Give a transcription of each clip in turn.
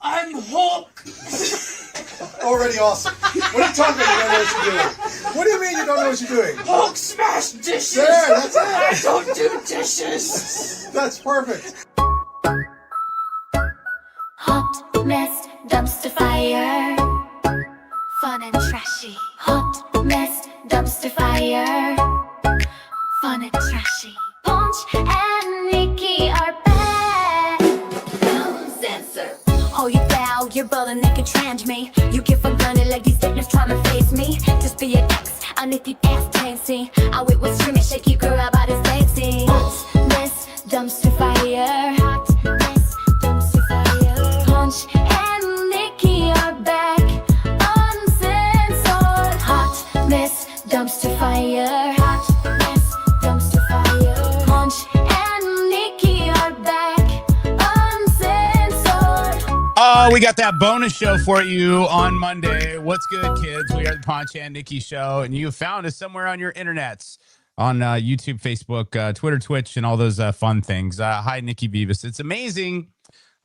I'm Hulk. Already awesome. What are you talking about? You don't know what you're doing. What do you mean you don't know what you're doing? Hulk smash dishes. There, that's it. I don't do dishes. That's perfect. Hot mess, dumpster fire. Fun and trashy. Hot mess, dumpster fire. Fun and trashy. Ponch and Nikki are back. No censor. Oh, you foul, you're bullying, they can trans me. You get for granted like these dickers trying to face me. Just be an ex, I need the ass dancing. I wait with screaming, shake your girl about his dancing. Hot mess, dumpster fire. Hot mess, dumpster fire. Ponch and Nikki are back. Uncensored. Hot mess, dumpster fire. Hot mess, dumpster fire. Ponch and Nikki are back. Uncensored. Oh, we got that bonus show for you on Monday. What's good, kids? We are the Ponch and Nikki show, and you found us somewhere on your internets, on YouTube, Facebook, Twitter, Twitch, and all those fun things. Hi, Nikki Beavis. It's amazing.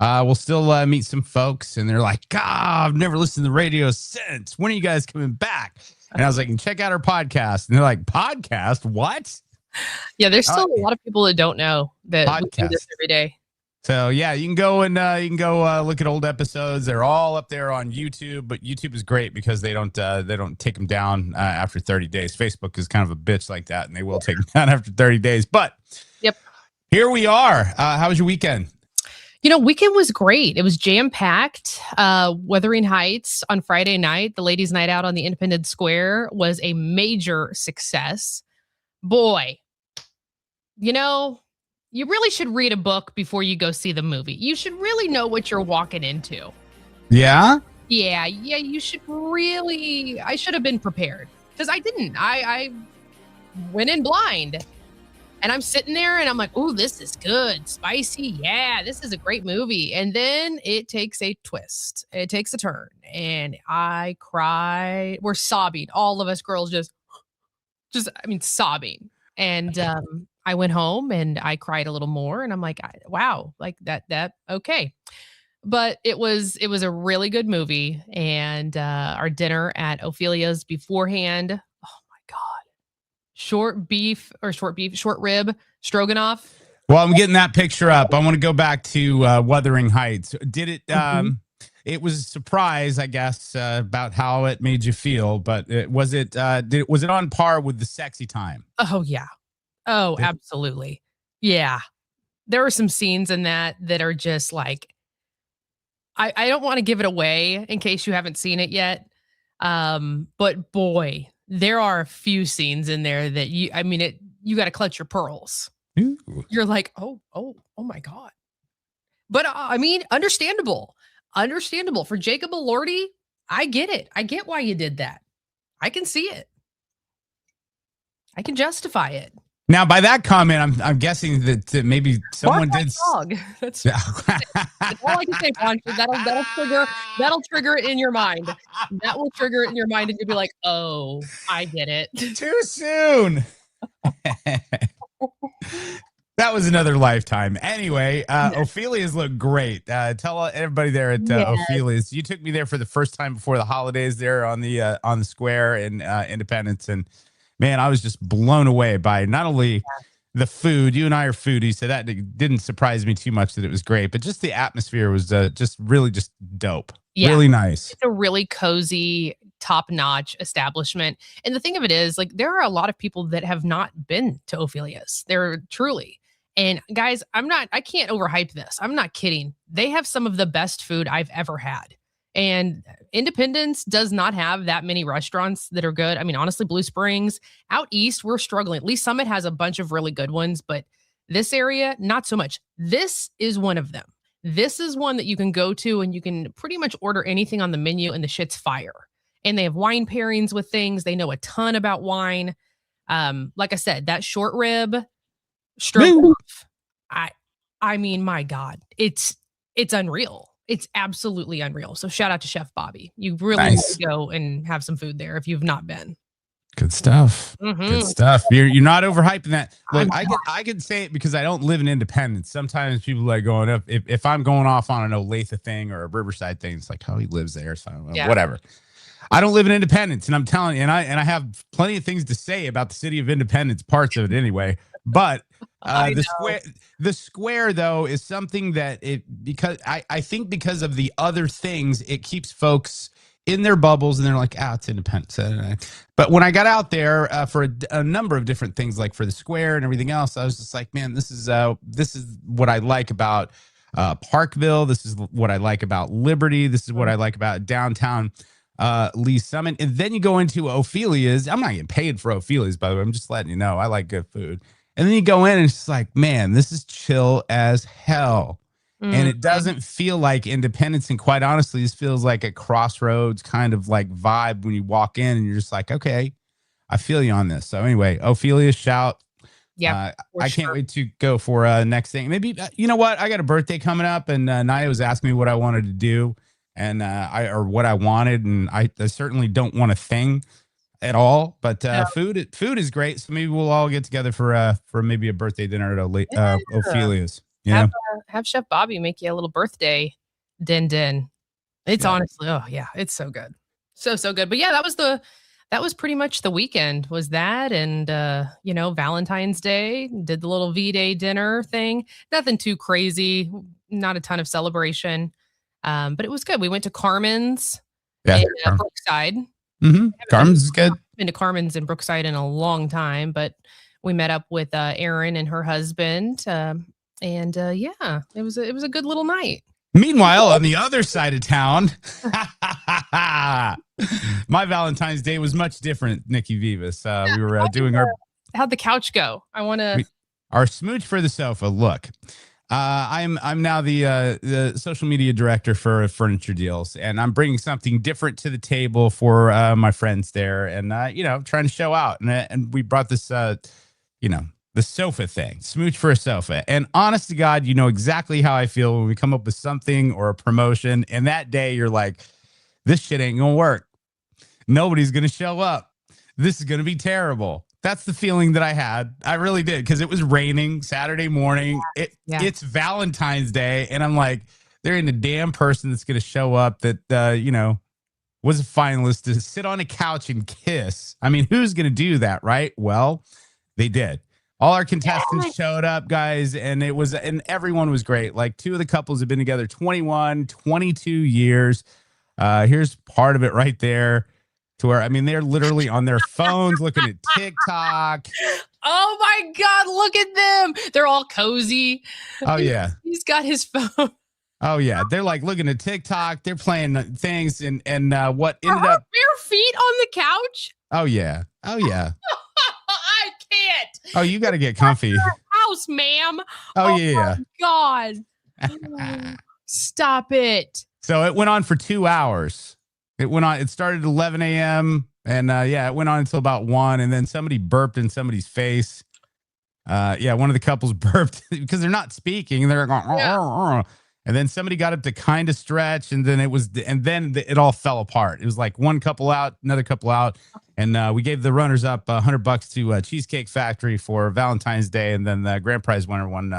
We'll still meet some folks, and they're like, God, I've never listened to the radio since. When are you guys coming back? And I was like, check out our podcast. And they're like, podcast? What? Yeah, there's still a lot of people that don't know that we do this every day. So yeah, you can go and look at old episodes. They're all up there on YouTube, but YouTube is great because they don't take them down after 30 days. Facebook is kind of a bitch like that, and they will take them down after 30 days. But yep, here we are. How was your weekend? Weekend was great. It was jam-packed. Wuthering Heights on Friday night, the ladies' night out on the Independence Square, was a major success. Boy, you really should read a book before you go see the movie. You should really know what you're walking into. Yeah? Yeah, you should really. I should have been prepared because I didn't. I went in blind. And I'm sitting there and I'm like, oh, this is good. Spicy. Yeah, this is a great movie. And then it takes a twist. It takes a turn. And I cried. We're sobbing. All of us girls just sobbing. And I went home and I cried a little more. And I'm like, wow, like that. Okay. But it was a really good movie. And our dinner at Ophelia's beforehand. Short rib stroganoff. Well, I'm getting that picture up. I want to go back to Wuthering Heights. Did it? It was a surprise, I guess, about how it made you feel. But was it on par with The Sexy Time? Oh yeah. Oh, absolutely. Yeah. There were some scenes in that are just like, I don't want to give it away in case you haven't seen it yet. But boy, there are a few scenes in there that you got to clutch your pearls. Ooh. You're like, oh my God. But understandable for Jacob Elordi. I get it. I get why you did that. I can see it. I can justify it. Now, by that comment, I'm guessing that maybe someone did. Dog. That's all I can say, Ponch. That'll trigger it in your mind. That will trigger it in your mind, and you'll be like, "Oh, I get it." Too soon. That was another lifetime. Anyway, Ophelia's look great. Tell everybody there at Ophelia's. You took me there for the first time before the holidays there on the square in Independence, and man, I was just blown away by not only the food. You and I are foodies, so that didn't surprise me too much that it was great, but just the atmosphere was just really just dope. Yeah. Really nice. It's a really cozy, top-notch establishment. And the thing of it is, like, there are a lot of people that have not been to Ophelia's. They're truly. And guys, I can't overhype this. I'm not kidding. They have some of the best food I've ever had. And Independence does not have that many restaurants that are good. I mean, honestly, Blue Springs out east, we're struggling. At least Summit has a bunch of really good ones, but this area, not so much. This is one of them. This is one that you can go to and you can pretty much order anything on the menu and the shit's fire. And they have wine pairings with things. They know a ton about wine. Like I said, that short rib stroganoff. I mean, my God, it's unreal. It's absolutely unreal. So shout out to Chef Bobby. You really need to go and have some food there if you've not been. Good stuff. Mhm. Good stuff. You're not overhyping that. Look, I can say it because I don't live in Independence. Sometimes people like going up. If I'm going off on an Olathe thing or a Riverside thing, it's like, oh, he lives there, so Yeah. whatever. I don't live in Independence, and I'm telling you, and I have plenty of things to say about the city of Independence, parts of it anyway. But the square though is something that because I think because of the other things, it keeps folks in their bubbles, and they're like, it's Independence. But when I got out there for a number of different things, like for the square and everything else, I was just like, man, this is what I like about Parkville. This is what I like about Liberty. This is what I like about downtown Lee Summit. And then you go into Ophelia's. I'm not getting paid for Ophelia's, by the way. I'm just letting you know I like good food. And then you go in and it's just like, man, this is chill as hell. And it doesn't feel like Independence. And quite honestly, this feels like a Crossroads kind of like vibe when you walk in and you're just like, okay, I feel you on this. So anyway, Ophelia, shout. Yeah. I can't wait to go for next thing. Maybe, you know what? I got a birthday coming up, and Naya was asking me what I wanted to do and or what I wanted. And I certainly don't want a thing at all, but food is great. So maybe we'll all get together for maybe a birthday dinner at Ophelia's. Yeah. Have Chef Bobby make you a little birthday din. It's honestly, it's so good. So good. But yeah, that was pretty much the weekend, was that. And Valentine's Day, did the little V-Day dinner thing. Nothing too crazy, not a ton of celebration. But it was good. We went to Carmen's in Brookside. Mm-hmm. Carmen's is good. Been to Carmen's in Brookside in a long time, but we met up with Erin and her husband. And it was a good little night. Meanwhile, on the other side of town, my Valentine's Day was much different, Nikki Vivas. We were doing how'd the couch go? I want to our smooch for the sofa. Look, I'm now the social media director for Furniture Deals, and I'm bringing something different to the table for my friends there, and trying to show out. And we brought this, the sofa thing, smooch for a sofa. And honest to God, you know exactly how I feel when we come up with something or a promotion, and that day you're like, this shit ain't gonna work. Nobody's gonna show up. This is gonna be terrible. That's the feeling that I had. I really did, because it was raining Saturday morning. It's Valentine's Day, and I'm like, there ain't a damn person that's gonna show up that was a finalist to sit on a couch and kiss. I mean, who's gonna do that, right? Well, they did. All our contestants showed up, guys, and everyone was great. Like, two of the couples have been together 21, 22 years. Here's part of it right there, to where, I mean, they're literally on their phones looking at TikTok. Oh my God, look at them. They're all cozy. Oh, yeah. He's got his phone. Oh, yeah. They're like looking at TikTok. They're playing things, and what ended up. Bare feet on the couch? Oh, yeah. Oh, yeah. I can't. Oh, you got to get comfy. House, ma'am. Oh, yeah. My God. Stop it. So it went on for 2 hours. It started at 11 a.m. and it went on until about 1. And then somebody burped in somebody's face. One of the couples burped because they're not speaking. And they're going, and then somebody got up to kind of stretch, and then it all fell apart. It was like one couple out, another couple out. And we gave the runners up $100 to Cheesecake Factory for Valentine's Day. And then the grand prize winner won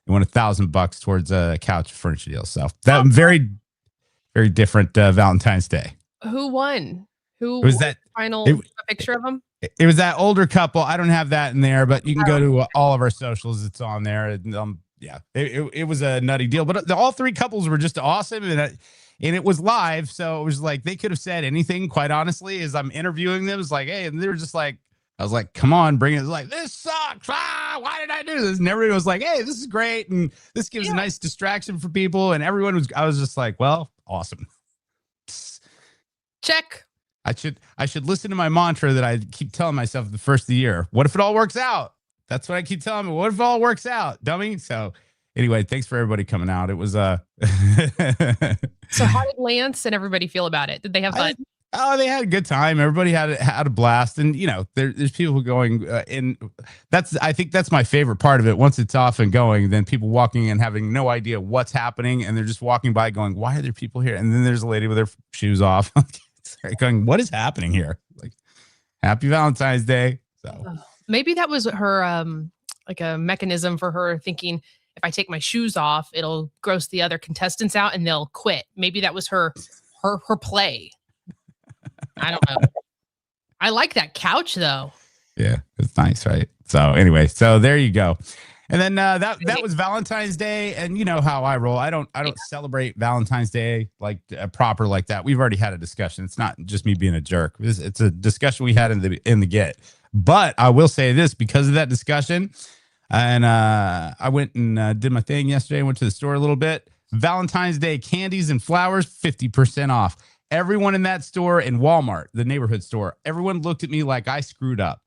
$1,000 towards a couch furniture deal. So that very, very different Valentine's Day. Who won? Who was that? A picture of them? It was that older couple. I don't have that in there, but you can go to all of our socials. It's on there. And, it was a nutty deal. But all three couples were just awesome. And it was live. So it was like they could have said anything, quite honestly, as I'm interviewing them. It was like, hey, and they were just like, I was like, come on, bring it. It was like, this sucks. Why did I do this? And everyone was like, hey, this is great. And this gives a nice distraction for people. And I was just like, well, awesome. Check. I should listen to my mantra that I keep telling myself the first of the year. What if it all works out? That's what I keep telling me. What if it all works out, dummy? So anyway, thanks for everybody coming out. It was So how did Lance and everybody feel about it? Did they have fun? They had a good time. Everybody had a blast. And there's people going I think that's my favorite part of it. Once it's off and going, then people walking and having no idea what's happening, and they're just walking by going, why are there people here? And then there's a lady with her shoes off going, what is happening here? Like, Happy Valentine's Day. So Maybe that was her like a mechanism for her thinking, if I take my shoes off, it'll gross the other contestants out and they'll quit. Maybe that was her play. I don't know. I like that couch though. yeah, it's nice, right? So anyway, so there you go. And then that was Valentine's Day, and you know how I roll. I don't celebrate Valentine's Day like proper like that. We've already had a discussion. It's not just me being a jerk. It's a discussion we had in the get. But I will say this, because of that discussion, and I went and did my thing yesterday. I went to the store a little bit. Valentine's Day candies and flowers 50% off. Everyone in that store, in Walmart, the neighborhood store, everyone looked at me like I screwed up.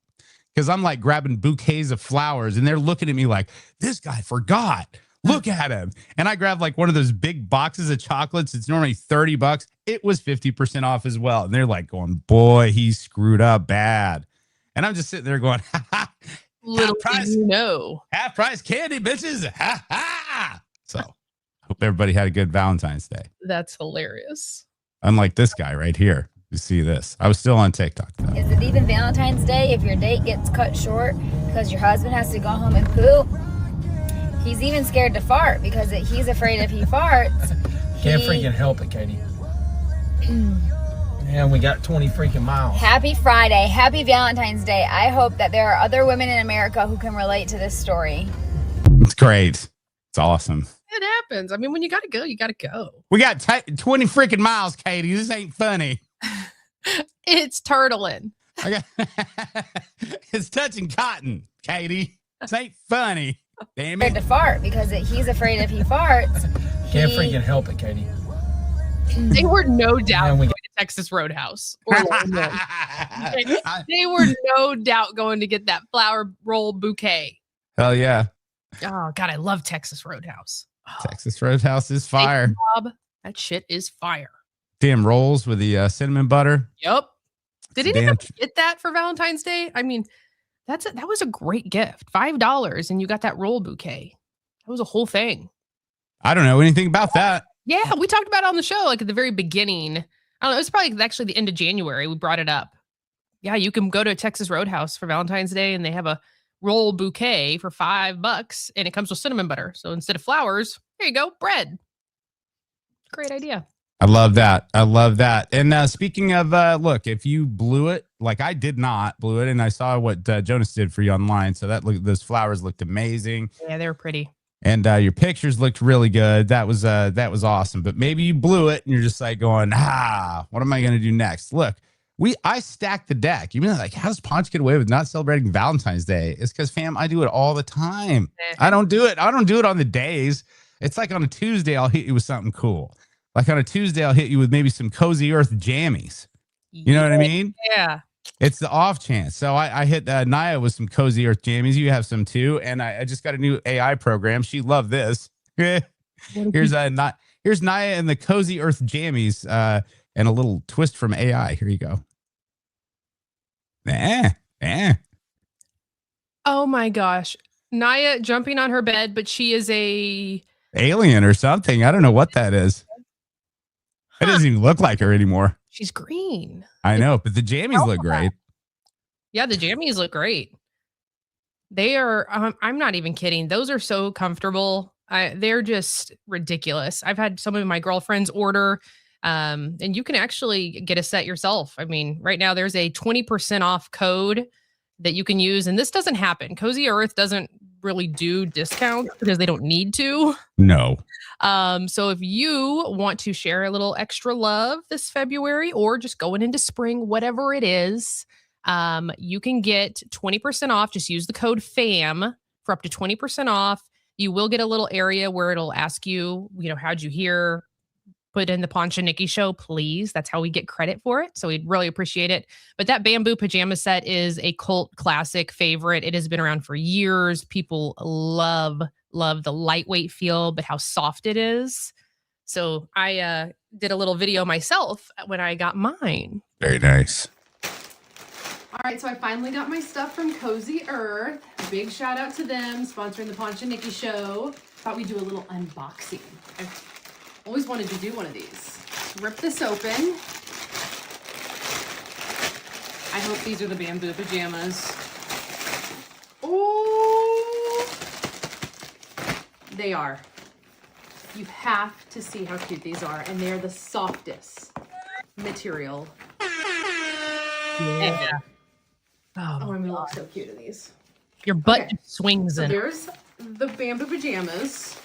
Because I'm like grabbing bouquets of flowers and they're looking at me like, this guy forgot. Look at him. And I grabbed like one of those big boxes of chocolates. It's normally $30. It was 50% off as well. And they're like going, boy, he screwed up bad. And I'm just sitting there going, ha ha. Little price, half price candy, bitches. Ha ha. So hope everybody had a good Valentine's Day. That's hilarious. Unlike this guy right here. You see this. I was still on TikTok though. Is it even Valentine's Day if your date gets cut short because your husband has to go home and poop? He's even scared to fart because he's afraid if he farts. Can't freaking help it, Katie. And we got 20 freaking miles. Happy Friday. Happy Valentine's Day. I hope that there are other women in America who can relate to this story. It's great. It's awesome. It happens. I mean, when you got to go, you got to go. We got 20 freaking miles, Katie. This ain't funny. It's turtling. It's touching cotton, Katie. This ain't funny. Damn Scared it. to fart because he's afraid if he farts. Can't freaking help it, Katie. They were no doubt And we going to Texas Roadhouse. Or they were no doubt going to get that flower roll bouquet. Hell yeah. Oh, God, I love Texas Roadhouse. Oh, Texas Roadhouse is fire. Bob, that shit is fire. Damn rolls with the cinnamon butter. Yep. Did anyone get that for Valentine's Day? I mean, that was a great gift. $5 and you got that roll bouquet. That was a whole thing. I don't know anything about that. Yeah, we talked about it on the show, like at the very beginning. I don't know. It was probably actually the end of January. We brought it up. Yeah, you can go to a Texas Roadhouse for Valentine's Day and they have a roll bouquet for $5 and it comes with cinnamon butter. So instead of flowers, here you go, bread. Great idea. I love that. I love that. And speaking of, look, if you blew it, like I did not blew it, and I saw what Jonas did for you online. So those flowers looked amazing. Yeah, they were pretty. And your pictures looked really good. That was awesome. But maybe you blew it and you're just like going, what am I going to do next? Look, I stacked the deck. You mean like, how does Ponch get away with not celebrating Valentine's Day? It's because, fam, I do it all the time. I don't do it on the days. It's like on a Tuesday, I'll hit you with something cool. Like on a Tuesday, I'll hit you with maybe some Cozy Earth jammies. You know what I mean? Yeah. It's the off chance. So I hit Naya with some Cozy Earth jammies. You have some too. And I just got a new AI program. She loved this. Here's Naya and the Cozy Earth jammies and a little twist from AI. Here you go. Oh my gosh. Naya jumping on her bed, but she is a alien or something. I don't know what that is. It doesn't even look like her anymore. She's green. I know, but the jammies look great. Yeah, the jammies look great. They are, I'm not even kidding. Those are so comfortable. They're just ridiculous. I've had some of my girlfriends order, and you can actually get a set yourself. I mean, right now there's a 20% off code that you can use, and this doesn't happen. Cozy Earth doesn't really do discounts because they don't need to. No. So if you want to share a little extra love this February or just going into spring, whatever it is, you can get 20% off. Just use the code FAM for up to 20% off. You will get a little area where it'll ask you, how'd you hear? Put in the Ponch and Nikki show, please. That's how we get credit for it. So we'd really appreciate it. But that bamboo pajama set is a cult classic favorite. It has been around for years. People love the lightweight feel, but how soft it is. So I did a little video myself when I got mine. Very nice. All right, so I finally got my stuff from Cozy Earth. Big shout out to them, sponsoring the Ponch and Nikki show. Thought we'd do a little unboxing. I've always wanted to do one of these. Rip this open. I hope these are the bamboo pajamas. Oh, they are. You have to see how cute these are, and they're the softest material. Yeah. Oh, I'm gonna look so cute in these. Your butt just swings So in. there's the bamboo pajamas.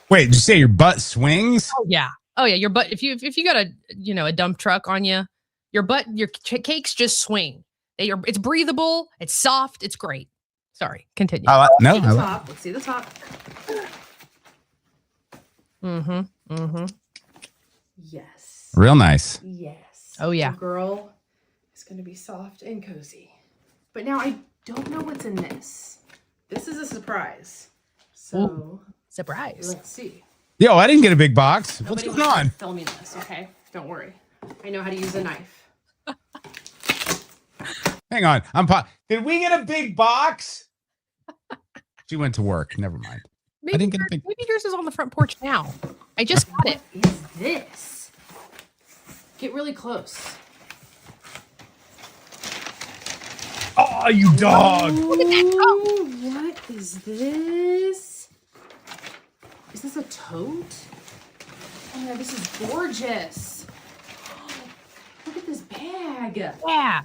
Wait, did you say your butt swings? Oh yeah. Oh yeah. Your butt. If you got a dump truck on you, your butt, your cakes just swing. It's breathable. It's soft. It's great. Sorry. Continue. No. See the top. Let's see the top. Yes. Real nice. Yes. Oh, yeah. The girl is going to be soft and cozy. But now I don't know what's in this. This is a surprise. So Ooh, surprise. let's see. Yo, I didn't get a big box. What's Nobody going on? Filming this, okay? Don't worry. I know how to use a knife. Hang on. Did we get a big box? She went to work. Never mind. I didn't get a big. Maybe yours is on the front porch now. I just got it. What is this? Get really close. Oh, you dog. Look at that. Oh, What is this? Is this a tote? Oh my god, this is gorgeous. Look at this bag. yeah.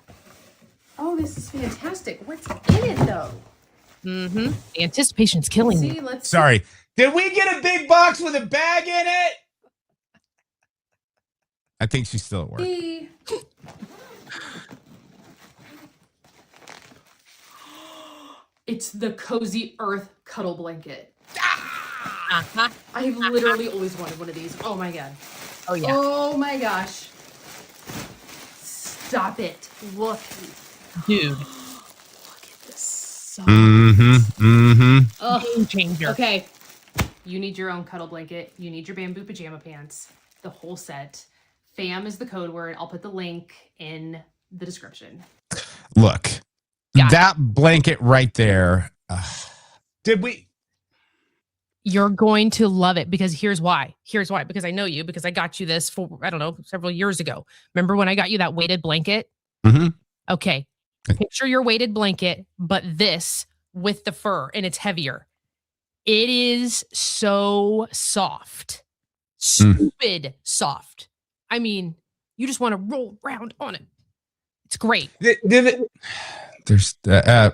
Oh, this is fantastic. What's in it though? The anticipation's killing me. See, let's Sorry. Did we get a big box with a bag in it? I think she's still at work. see. It's the Cozy Earth cuddle blanket. Uh-huh. I literally always wanted one of these. Oh my god. Oh yeah. Oh my gosh. Stop it. Look. Dude. Look at this. So Ugh. Game changer. Okay. You need your own cuddle blanket. You need your bamboo pajama pants. The whole set. FAM is the code word. I'll put the link in the description. Look, Got it. that blanket right there. Did we? You're going to love it because here's why. Because I know you, because I got you this for, I don't know, several years ago. Remember when I got you that weighted blanket? Mm-hmm. Okay. Picture your weighted blanket, but this with the fur, and it's heavier. It is so soft. Stupid soft. I mean, you just want to roll around on it. It's great. There's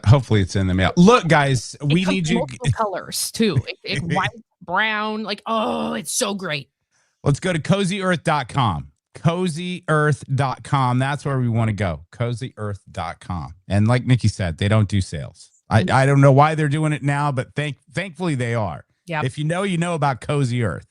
hopefully it's in the mail. Look, guys, we It comes need in you. multiple colors too. It white, brown, like, oh, it's so great. Let's go to cozyearth.com. Cozyearth.com. That's where we want to go. Cozyearth.com. And like Nikki said, they don't do sales. I don't know why they're doing it now, but thankfully they are. Yeah. If you know about Cozy Earth.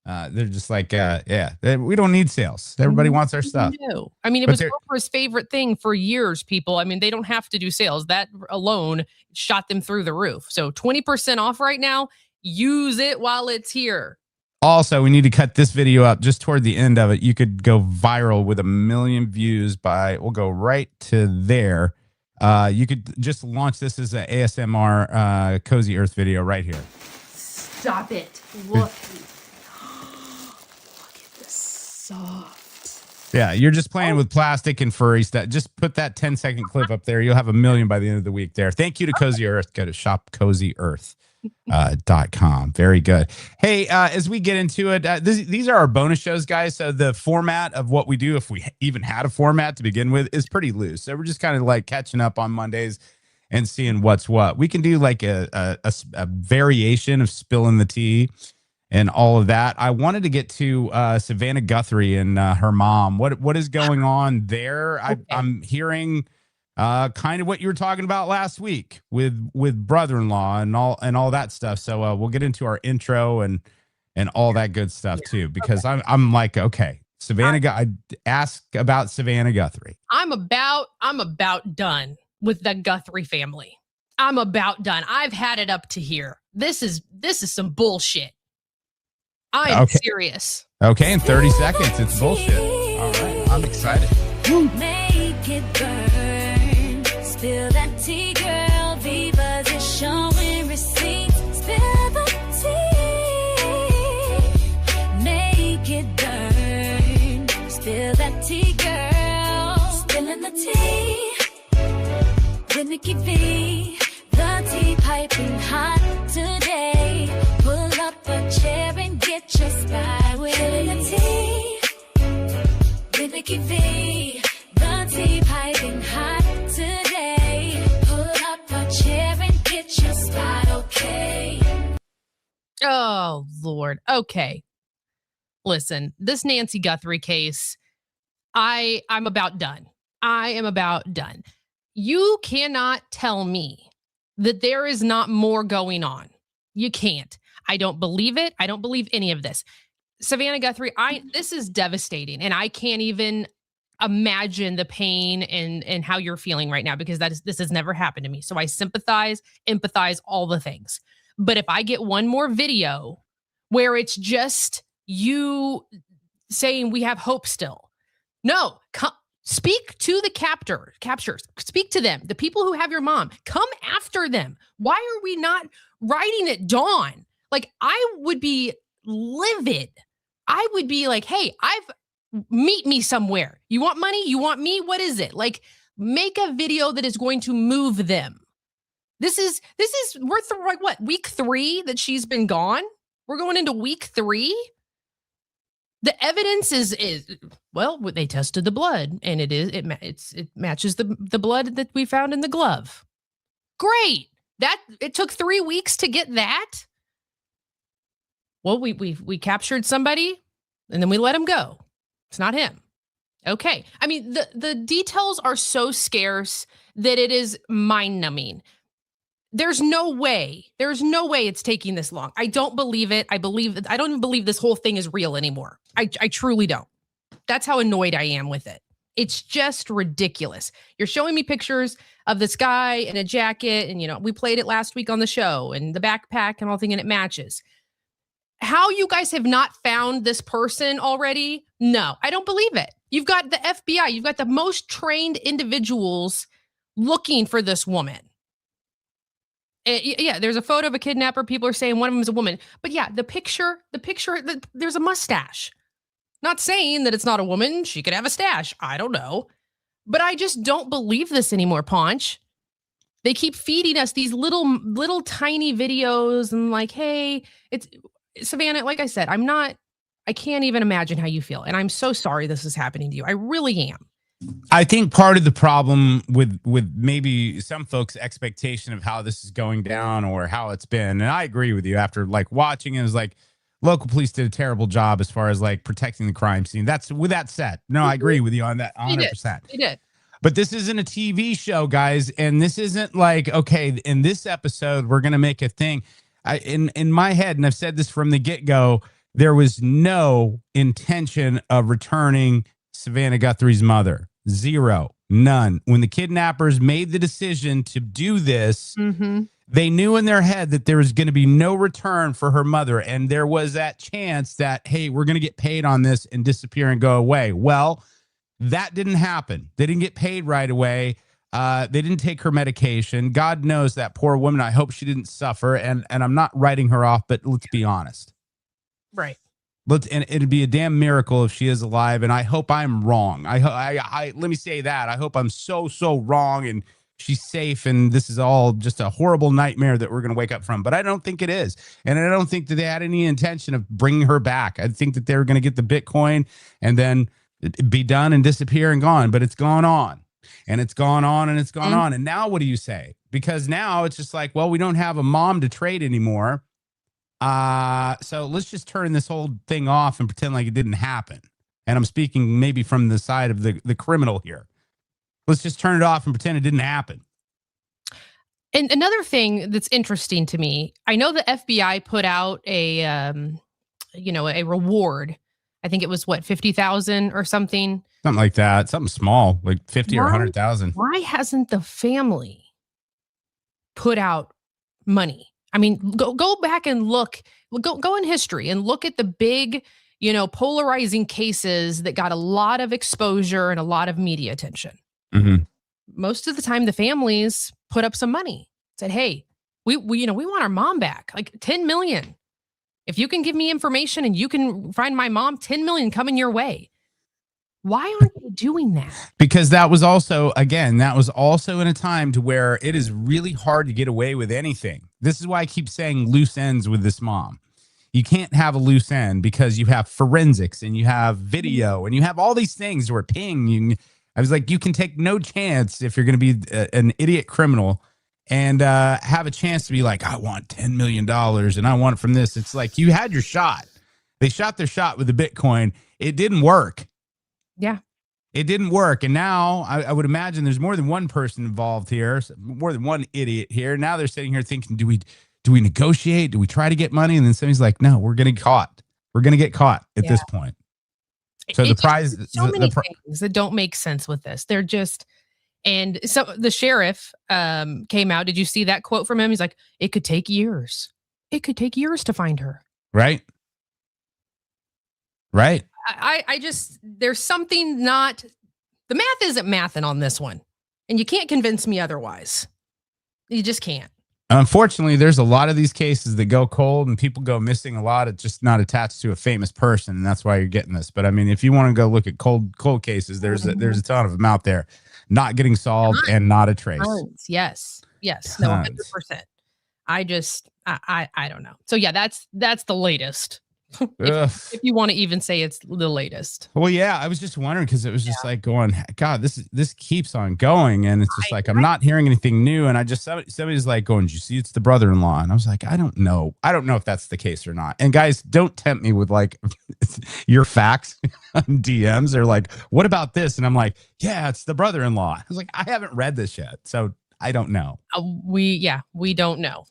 They're just like, we don't need sales. Everybody wants our stuff. No. I mean, it was Oprah's favorite thing for years, people. I mean, they don't have to do sales. That alone shot them through the roof. So 20% off right now. Use it while it's here. Also, we need to cut this video up just toward the end of it. You could go viral with 1 million views we'll go right to there. You could just launch this as an ASMR Cozy Earth video right here. Stop it. Look. Soft. Yeah, you're just playing with plastic and furry stuff. Just put that 10-second clip up there. You'll have 1 million by the end of the week there. Thank you to Cozy Earth. Go to shopcozyearth.com. Very good. Hey, as we get into it, these are our bonus shows, guys. So the format of what we do, if we even had a format to begin with, is pretty loose. So we're just kind of like catching up on Mondays and seeing what's what. We can do like a variation of spilling the tea and all of that. I wanted to get to Savannah Guthrie and her mom. What is going on there? Okay. I'm hearing kind of what you were talking about last week with brother-in-law and all that stuff. So we'll get into our intro and all that good stuff too, because I'm like, okay, Savannah. I asked about Savannah Guthrie. I'm about done with the Guthrie family. I'm about done. I've had it up to here. This is some bullshit. I'm serious. Okay, in 30 seconds, it's bullshit. All right, I'm excited. Make it burn. Spill that tea, girl. Viva's is showing receipts. Spill the tea. Make it burn. Spill that tea, girl. Spilling the tea. With Nikki V, the tea piping hot today. Pull up a chair and get your spy with the tea. With Nikki V, the tea piping hot today. Pull up a chair and get your spot, okay? Oh, Lord. Okay. Listen, this Nancy Guthrie case, I'm about done. I am about done. You cannot tell me that there is not more going on. You can't. I don't believe it. I don't believe any of this. Savannah Guthrie, this is devastating, and I can't even imagine the pain and how you're feeling right now, because this has never happened to me. So I sympathize, empathize, all the things. But if I get one more video where it's just you saying we have hope still, no, speak to the captures, speak to them, the people who have your mom, come after them. Why are we not writing at dawn? Like, I would be livid. I would be like, hey, meet me somewhere. You want money? You want me? What is it? Like, make a video that is going to move them. We're like what, week 3 that she's been gone? We're going into week 3. The evidence is well, they tested the blood, and it matches the blood that we found in the glove. Great. It took 3 weeks to get that. Well, we captured somebody, and then we let him go. It's not him. Okay. I mean, the details are so scarce that it is mind-numbing. There's no way it's taking this long. I don't believe it. I don't even believe this whole thing is real anymore. I truly don't. That's how annoyed I am with it. It's just ridiculous. You're showing me pictures of this guy in a jacket, and we played it last week on the show, and the backpack and all thing, and it matches. How you guys have not found this person already? No, I don't believe it. You've got the FBI. You've got the most trained individuals looking for this woman. Yeah, there's a photo of a kidnapper. People are saying one of them is a woman. But yeah, the picture, there's a mustache. Not saying that it's not a woman. She could have a stash. I don't know. But I just don't believe this anymore, Ponch. They keep feeding us these little tiny videos and like, hey, it's Savannah, like I said, I can't even imagine how you feel. And I'm so sorry this is happening to you. I really am. I think part of the problem with maybe some folks' expectation of how this is going down or how it's been, and I agree with you, after like watching it, was like local police did a terrible job as far as like protecting the crime scene. With that said, no, I agree with you on that 100%. They did. But this isn't a TV show, guys, and this isn't like, okay, in this episode we're gonna make a thing. In my head, and I've said this from the get-go, there was no intention of returning Savannah Guthrie's mother. Zero. None. When the kidnappers made the decision to do this, they knew in their head that there was going to be no return for her mother. And there was that chance that, hey, we're going to get paid on this and disappear and go away. Well, that didn't happen. They didn't get paid right away. They didn't take her medication. God knows that poor woman. I hope she didn't suffer. And I'm not writing her off, but let's be honest. Right. And it'd be a damn miracle if she is alive. And I hope I'm wrong. I let me say that. I hope I'm so wrong and she's safe. And this is all just a horrible nightmare that we're going to wake up from. But I don't think it is. And I don't think that they had any intention of bringing her back. I think that they were going to get the Bitcoin and then be done and disappear and gone. But it's gone on. And it's gone on and it's gone on. And now what do you say? Because now it's just like, well, we don't have a mom to trade anymore. So let's just turn this whole thing off and pretend like it didn't happen. And I'm speaking maybe from the side of the criminal here. Let's just turn it off and pretend it didn't happen. And another thing that's interesting to me, I know the FBI put out a reward. I think it was what, 50,000 or something. Something like that. Something small, like 50 or 100,000. Why hasn't the family put out money? I mean, go back and look, go in history and look at the big, polarizing cases that got a lot of exposure and a lot of media attention. Most of the time, the families put up some money, said, hey, we want our mom back, like 10 million. If you can give me information and you can find my mom, 10 million coming your way. Why aren't they doing that? Because that was also, again, that was also in a time to where it is really hard to get away with anything. This is why I keep saying loose ends with this mom. You can't have a loose end because you have forensics and you have video and you have all these things where ping. I was like, you can take no chance if you're going to be an idiot criminal and have a chance to be like, I want $10 million and I want it from this. It's like you had your shot. They shot their shot with the Bitcoin. It didn't work. Yeah. It didn't work. And now I would imagine there's more than one person involved here, more than one idiot here. Now they're sitting here thinking, do we negotiate? Do we try to get money? And then somebody's like, no, we're going to get caught. We're going to get caught at this point. So the prize, so many things that don't make sense with this. They're just, and so the sheriff came out. Did you see that quote from him? He's like, it could take years. It could take years to find her. Right. Right. I just, there's something not, the math isn't mathing on this one. And you can't convince me otherwise. You just can't. Unfortunately, there's a lot of these cases that go cold and people go missing a lot. It's just not attached to a famous person. And that's why you're getting this. But I mean, if you want to go look at cold cases, there's a ton of them out there not getting solved and not a trace. Tons. Yes. Yes. No, 100%. I don't know. So yeah, that's the latest. if you want to even say it's the latest. Well, yeah, I was just wondering because it was just like going, God, this keeps on going, and it's just like I'm not hearing anything new. And I just somebody's like going, "Did you see it's the brother-in-law?" And I was like, I don't know if that's the case or not. And guys, don't tempt me with like your facts on DMs. They're like, "What about this?" And I'm like, "Yeah, it's the brother-in-law." I was like, I haven't read this yet, so I don't know. We don't know.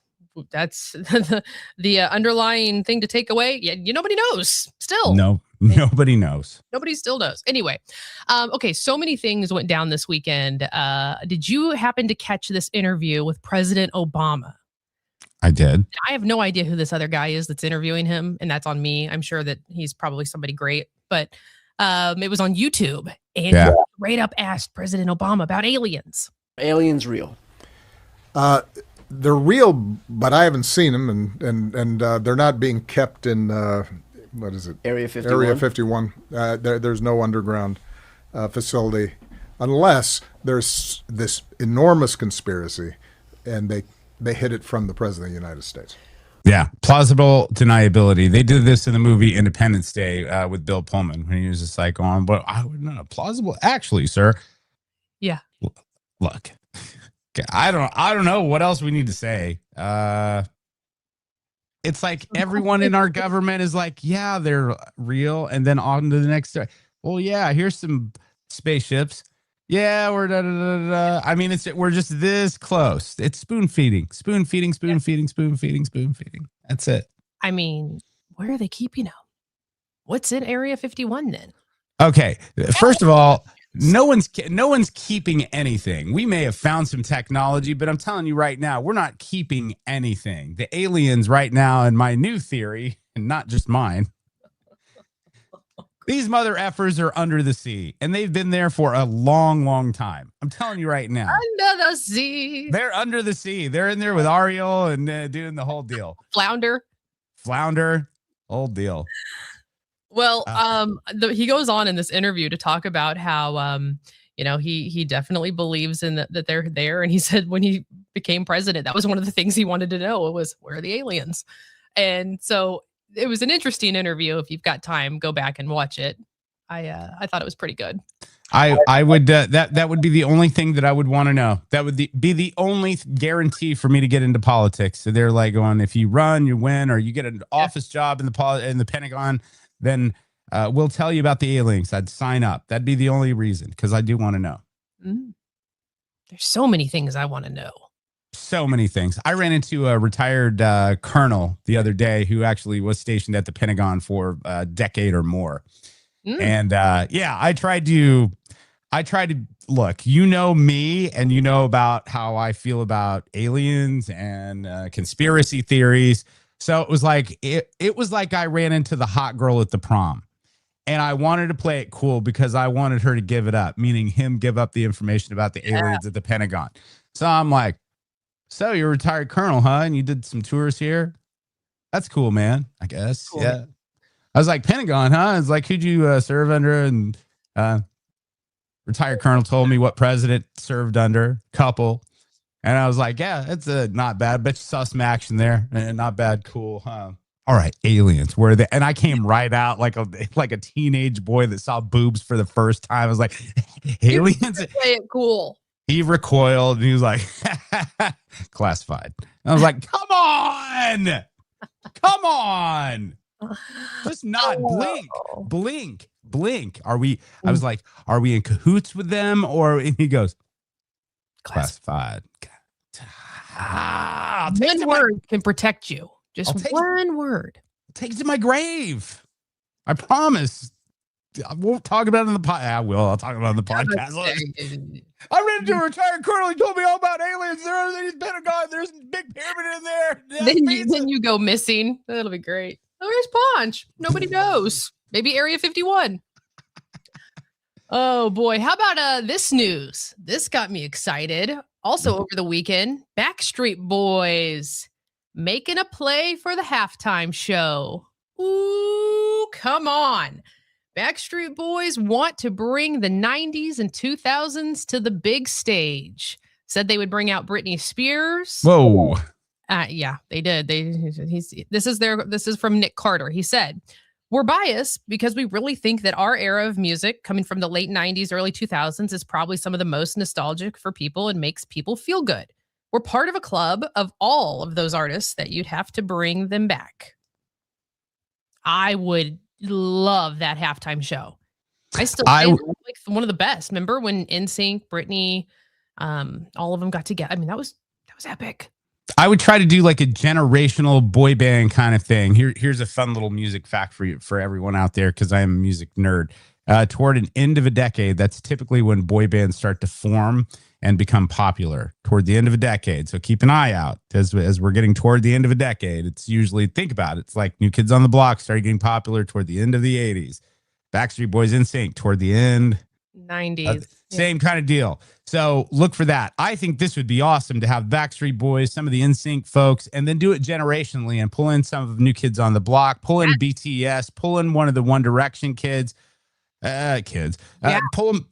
That's the underlying thing to take away. Yeah, nobody knows still. No, nobody knows. Nobody still knows. Anyway, okay, so many things went down this weekend. Did you happen to catch this interview with President Obama? I did. I have no idea who this other guy is that's interviewing him, and that's on me. I'm sure that he's probably somebody great, but it was on YouTube, and he straight up asked President Obama about aliens. Aliens real? They're real, but I haven't seen them, and they're not being kept in what is it? Area 51. Area 51. There's no underground facility, unless there's this enormous conspiracy, and they hid it from the President of the United States. Yeah, plausible deniability. They did this in the movie Independence Day with Bill Pullman when he was just like, "Going, but I would not plausible." Actually, sir. Yeah. Look. I don't know what else we need to say. It's like everyone in our government is like, yeah, they're real. And then on to the next story. Well, yeah, here's some spaceships. Yeah, we're I mean, we're just this close. It's spoon feeding. That's it. I mean, where are they keeping them? What's in Area 51 then? Okay. First of all, no one's keeping anything. We may have found some technology, but I'm telling you right now, we're not keeping anything. The aliens right now, in my new theory, and not just mine, these mother effers are under the sea, and they've been there for a long, long time. I'm telling you right now. Under the sea. They're under the sea. They're in there with Ariel and doing the whole deal. Flounder, whole deal. Well, he goes on in this interview to talk about how, he definitely believes in that they're there. And he said when he became president, that was one of the things he wanted to know was, where are the aliens? And so it was an interesting interview. If you've got time, go back and watch it. I thought it was pretty good. I would that would be the only thing that I would want to know. That would be the only guarantee for me to get into politics. So they're like going, if you run, you win, or you get an office job in the Pentagon, then we'll tell you about the aliens. I'd sign up. That'd be the only reason, because I do want to know. There's so many things I want to know. So many things. I ran into a retired colonel the other day who actually was stationed at the Pentagon for a decade or more. And I tried to look, you know me, and you know about how I feel about aliens and conspiracy theories. So it was like I ran into the hot girl at the prom, and I wanted to play it cool because I wanted her to give it up, meaning him give up the information about the aliens at the Pentagon. So I'm like, so you're a retired colonel, huh? And you did some tours here? That's cool, man, I guess. Cool. Yeah. I was like, Pentagon, huh? It's like, who'd you serve under? And Retired colonel told me what president served under. Couple. And I was like, yeah, it's not bad. Bet you saw some action there. Not bad. Cool. Huh? All right, aliens. Where are they? And I came right out like a teenage boy that saw boobs for the first time. I was like, aliens. Play it cool. He recoiled and he was like, classified. And I was like, come on. Come on. Just not blink. Are we? I was like, are we in cahoots with them? Or and he goes, classified. One word can protect you. Just one word. Take it to my grave. I promise. I won't talk about it on the podcast. I will. I'll talk about it on the podcast. I ran into a retired colonel. He told me all about aliens. There's Pentagon. There's a big pyramid in there. Then you go missing. That'll be great. Oh, where's Ponch? Nobody knows. Maybe Area 51. Oh boy. How about this news? This got me excited. Also over the weekend, Backstreet Boys making a play for the halftime show. Ooh, come on. Backstreet Boys want to bring the 90s and 2000s to the big stage. Said they would bring out Britney Spears. Whoa. Yeah, they did. This is from Nick Carter. He said, "We're biased because we really think that our era of music coming from the late 90s, early 2000s is probably some of the most nostalgic for people and makes people feel good. We're part of a club of all of those artists that you'd have to bring them back." I would love that halftime show. I still think like one of the best. Remember when NSYNC, Britney, all of them got together? I mean, that was epic. I would try to do like a generational boy band kind of thing. Here's a fun little music fact for everyone out there, because I am a music nerd. Toward an end of a decade, that's typically when boy bands start to form and become popular. Toward the end of a decade. So keep an eye out as we're getting toward the end of a decade. It's usually, think about it, it's like New Kids on the Block started getting popular toward the end of the 80s. Backstreet Boys, NSYNC toward the end. 90s. Same kind of deal. So look for that. I think this would be awesome to have Backstreet Boys, some of the NSYNC folks, and then do it generationally and pull in some of the New Kids on the Block, pull in BTS, pull in one of the One Direction kids. Put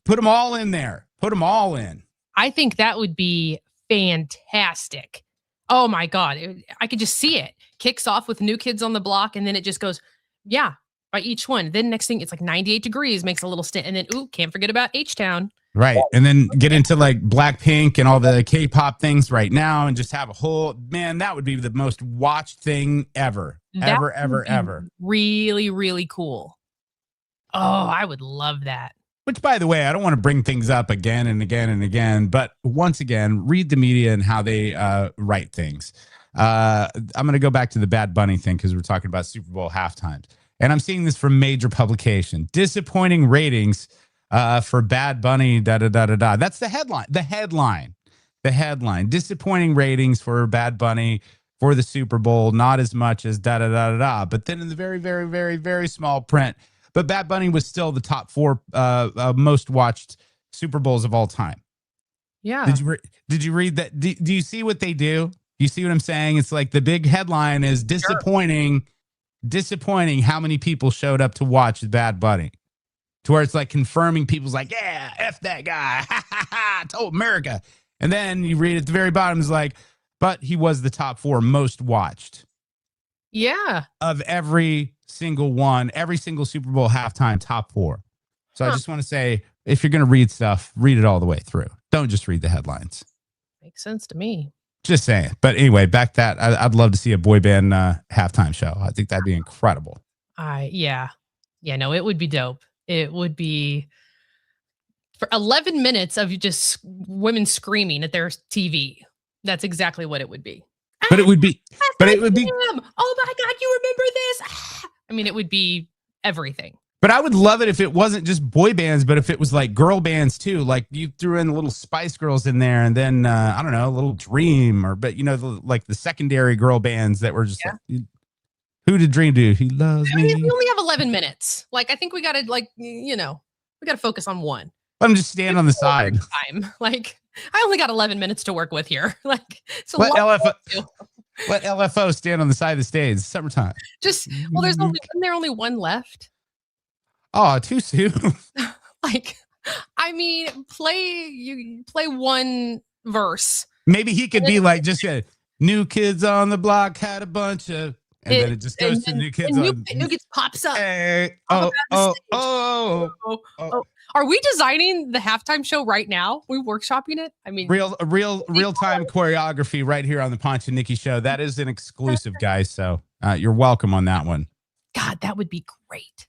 them all in there. Put them all in. I think that would be fantastic. Oh my God. I could just see it. Kicks off with New Kids on the Block, and then it just goes, by each one. Then next thing, it's like 98 Degrees, makes a little stint. And then, can't forget about H-Town. Right. And then get into like Blackpink and all the K-pop things right now and just have a whole, man, that would be the most watched thing ever. Ever. Really, really cool. Oh, I would love that. Which, by the way, I don't want to bring things up again and again and again, but once again, read the media and how they write things. I'm going to go back to the Bad Bunny thing because we're talking about Super Bowl halftimes. And I'm seeing this from major publication. Disappointing ratings for Bad Bunny, da-da-da-da-da. That's the headline. The headline. Disappointing ratings for Bad Bunny for the Super Bowl. Not as much as da-da-da-da-da. But then in the very, very, very, very small print, but Bad Bunny was still the top 4 most watched Super Bowls of all time. Yeah. Did you read that? Do you see what they do? You see what I'm saying? It's like the big headline is disappointing. Sure. Disappointing how many people showed up to watch Bad Bunny. To where it's like confirming people's like, yeah, F that guy. I told America. And then you read at the very bottom is like, but he was the top 4 most watched. Yeah. Of every single one, every single Super Bowl halftime top 4. So I just want to say, if you're going to read stuff, read it all the way through. Don't just read the headlines. Makes sense to me. Just saying. But anyway, back that. I'd love to see a boy band halftime show. I think that'd be incredible. Yeah, no, it would be dope. It would be for 11 minutes of just women screaming at their TV. That's exactly what it would be. But it would be, oh my God, you remember this? I mean, it would be everything. But I would love it if it wasn't just boy bands, but if it was like girl bands too. Like you threw in the little Spice Girls in there, and then I don't know, a little Dream, like the secondary girl bands that were just like, who did Dream do? He loves me. We only have 11 minutes. Like I think we got to we got to focus on one. Let them just stand on the side. Time. Like I only got 11 minutes to work with here. Like it's let LFO stand on the side of the stage. It's summertime. Isn't there only one left? Oh, too soon. Like I mean, play one verse. Maybe he could be like just a new kids on the block had a bunch of, and then it just goes to new kids and on. new kids pops up. Hey, on the oh, stage. oh, Oh, oh. oh. Are we designing the halftime show right now? We workshopping it? I mean, real time choreography right here on the Ponch and Nikki show. That is an exclusive, guys. So you're welcome on that one. God, that would be great.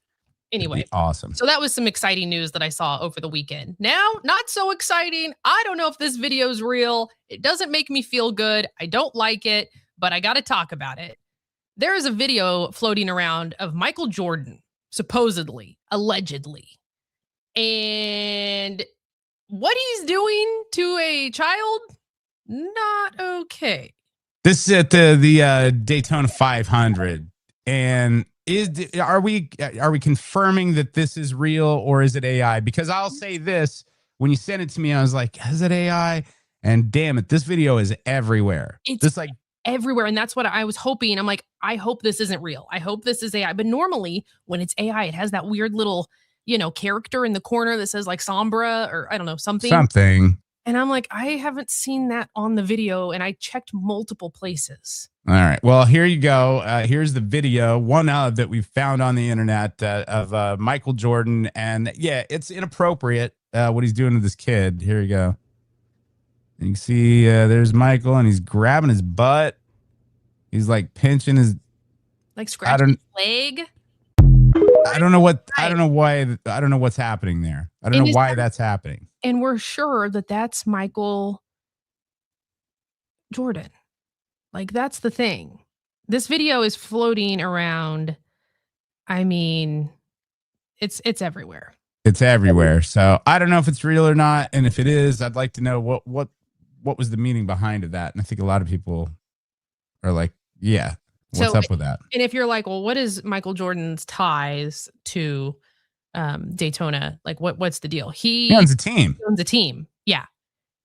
Anyway, awesome. So that was some exciting news that I saw over the weekend. Now, not so exciting. I don't know if this video is real. It doesn't make me feel good. I don't like it, but I got to talk about it. There is a video floating around of Michael Jordan, supposedly, allegedly. And what he's doing to a child, not okay. This is at the Daytona 500, and are we confirming that this is real or is it AI? Because I'll say this: when you sent it to me, I was like, "Is it AI?" And damn it, this video is everywhere. It's just like everywhere, and that's what I was hoping. I'm like, I hope this isn't real. I hope this is AI. But normally, when it's AI, it has that weird little, character in the corner that says like Sombra or I don't know, something. And I'm like, I haven't seen that on the video, and I checked multiple places. All right. Well, here you go. Here's the video, one of that we found on the internet of Michael Jordan. And yeah, it's inappropriate what he's doing to this kid. Here you go. You can see there's Michael, and he's grabbing his butt. He's like pinching his, like scratching his leg. I don't know what. I don't know why. I don't know what's happening there. I don't know why that's happening. And we're sure that that's Michael Jordan. Like, that's the thing. This video is floating around. I mean, it's everywhere. It's everywhere. So I don't know if it's real or not. And if it is, I'd like to know what was the meaning behind that. And I think a lot of people are like, yeah, what's up with that? And if you're like, well, what is Michael Jordan's ties to Daytona? Like, what's the deal? He owns a team. Owns a team. Yeah.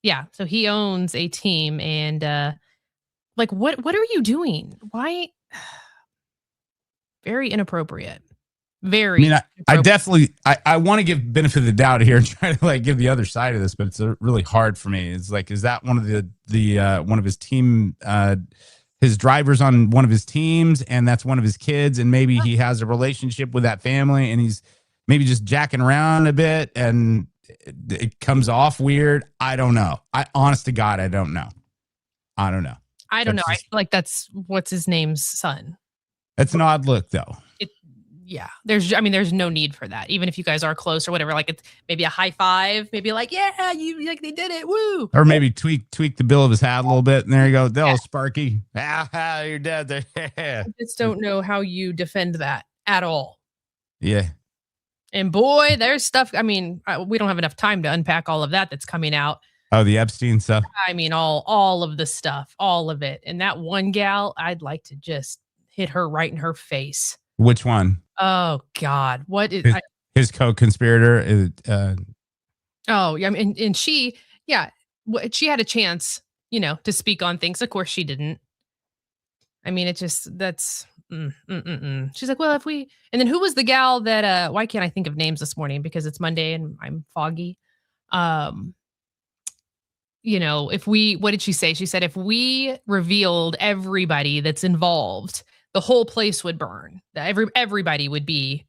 Yeah. So he owns a team, and like, what are you doing? Why? Very inappropriate. Very. I mean, I definitely I want to give benefit of the doubt here and try to like give the other side of this, but it's really hard for me. It's like, is that one of the one of his team his drivers on one of his teams, and that's one of his kids, and maybe he has a relationship with that family, and he's maybe just jacking around a bit, and it comes off weird. I don't know. Honest to God, I don't know. I don't know. I don't know. I feel like that's what's his name's son. It's an odd look, though. Yeah, there's no need for that. Even if you guys are close or whatever, like it's maybe a high five, maybe like, yeah, you like they did it, woo. Or maybe tweak the bill of his hat a little bit, and there you go. They'll Sparky. You're dead there. I just don't know how you defend that at all. Yeah. And boy, there's stuff. I mean, we don't have enough time to unpack all of that's coming out. Oh, the Epstein stuff. I mean, all of the stuff, all of it. And that one gal, I'd like to just hit her right in her face. Which one? Oh God, what is his co-conspirator? Oh yeah, and she, she had a chance, to speak on things. Of course, she didn't. I mean, it just that's. She's like, well, and then who was the gal that? Why can't I think of names this morning because it's Monday and I'm foggy. What did she say? She said if we revealed everybody that's involved, the whole place would burn. Everybody would be,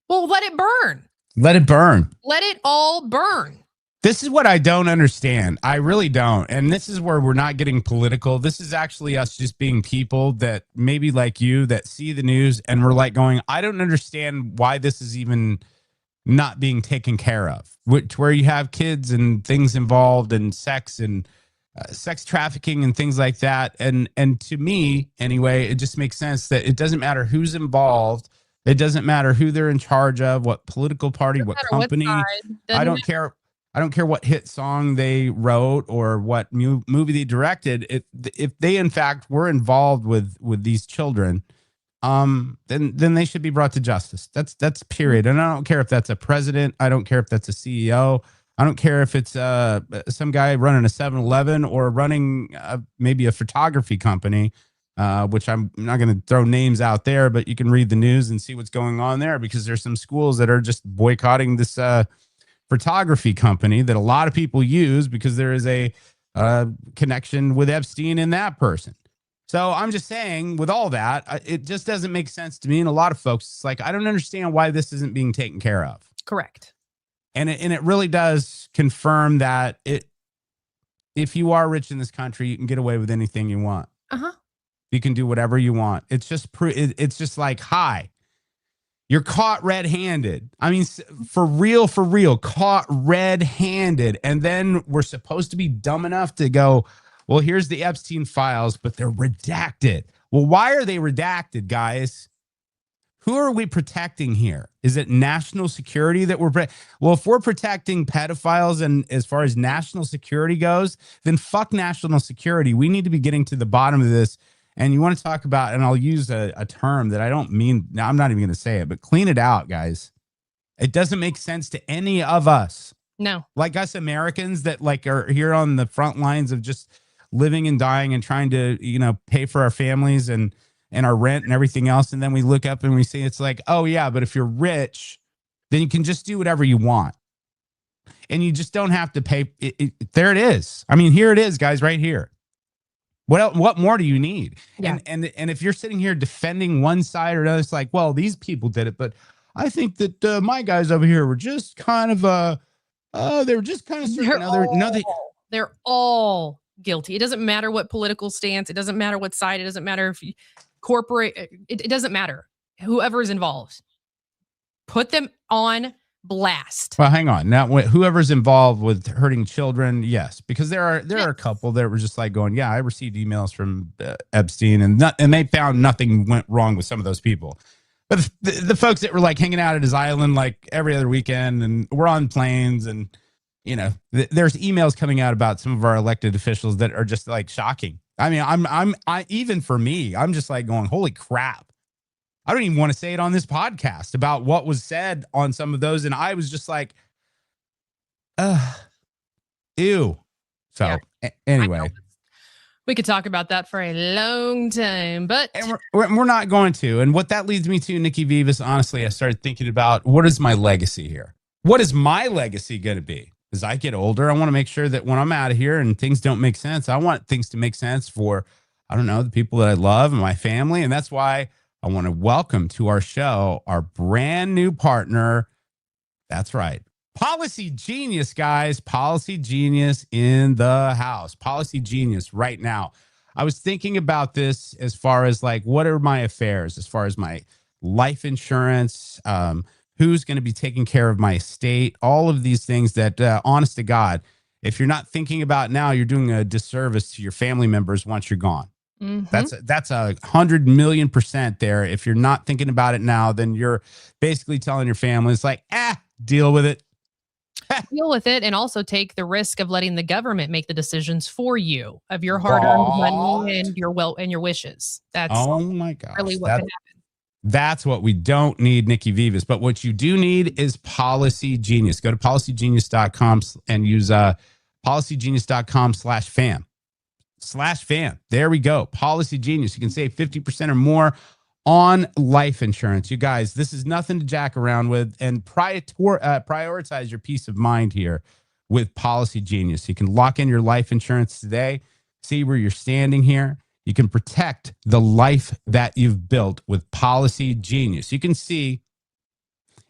well, let it burn. Let it burn. Let it all burn. This is what I don't understand. I really don't. And this is where we're not getting political. This is actually us just being people that maybe like you that see the news and we're like going, I don't understand why this is even not being taken care of, where you have kids and things involved and sex and sex trafficking and things like that. And to me, anyway, it just makes sense that it doesn't matter who's involved. It doesn't matter who they're in charge of, what political party, what company. I don't care. I don't care what hit song they wrote or what movie they directed. If they, in fact, were involved with these children, then they should be brought to justice. That's period. And I don't care if that's a president. I don't care if that's a CEO. I don't care if it's some guy running a 7-Eleven or running maybe a photography company, which I'm not going to throw names out there, but you can read the news and see what's going on there because there's some schools that are just boycotting this photography company that a lot of people use because there is a connection with Epstein in that person. So I'm just saying, with all that, it just doesn't make sense to me. And a lot of folks, it's like, I don't understand why this isn't being taken care of. Correct. And it really does confirm that if you are rich in this country, you can get away with anything you want. Uh-huh. You can do whatever you want. It's just it's just like, hi, you're caught red-handed. I mean, for real, caught red-handed. And then we're supposed to be dumb enough to go, well, here's the Epstein files, but they're redacted. Well, why are they redacted, guys? Who are we protecting here? Is it national security that well, if we're protecting pedophiles and as far as national security goes, then fuck national security. We need to be getting to the bottom of this. And you want to talk about, and I'll use a term that I don't mean, now I'm not even going to say it, but clean it out, guys. It doesn't make sense to any of us. No. Like us Americans that like are here on the front lines of just living and dying and trying to, pay for our families and our rent and everything else. And then we look up and we see it's like, oh yeah, but if you're rich, then you can just do whatever you want. And you just don't have to pay. There it is. I mean, here it is, guys, right here. What more do you need? Yeah. And if you're sitting here defending one side or another, it's like, well, these people did it, but I think that my guys over here were just kind of they were just kind of they're all guilty. It doesn't matter what political stance. It doesn't matter what side. It doesn't matter if you it doesn't matter. Whoever is involved, put them on blast. Well, hang on. Now, whoever's involved with hurting children, yes, because there are a couple that were just like going, yeah, I received emails from Epstein, and they found nothing went wrong with some of those people. But the folks that were like hanging out at his island like every other weekend, and we're on planes, and there's emails coming out about some of our elected officials that are just like shocking. I mean, I even for me, I'm just like going, holy crap. I don't even want to say it on this podcast about what was said on some of those. And I was just like, ew. So anyway, we could talk about that for a long time, but and we're not going to. And what that leads me to, Nikki Vivas, honestly, I started thinking about what is my legacy here? What is my legacy going to be? As I get older, I want to make sure that when I'm out of here and things don't make sense, I want things to make sense for, I don't know, the people that I love and my family. And that's why I want to welcome to our show our brand new partner. That's right. Policy Genius, guys. Policy Genius in the house. Policy Genius right now. I was thinking about this as far as like, what are my affairs as far as my life insurance, who's going to be taking care of my estate, all of these things that, honest to God, if you're not thinking about now, you're doing a disservice to your family members once you're gone. Mm-hmm. That's 100 million% there. If you're not thinking about it now, then you're basically telling your family, it's like, deal with it. Deal with it, and also take the risk of letting the government make the decisions for you of your hard-earned money and your wishes. That's my gosh, really what can happen. That's what we don't need, Nikki Vivas. But what you do need is Policy Genius. Go to policygenius.com and use policygenius.com/fam. There we go. Policy Genius. You can save 50% or more on life insurance. You guys, this is nothing to jack around with, and prioritize your peace of mind here with Policy Genius. You can lock in your life insurance today, see where you're standing here. You can protect the life that you've built with Policy Genius. You can see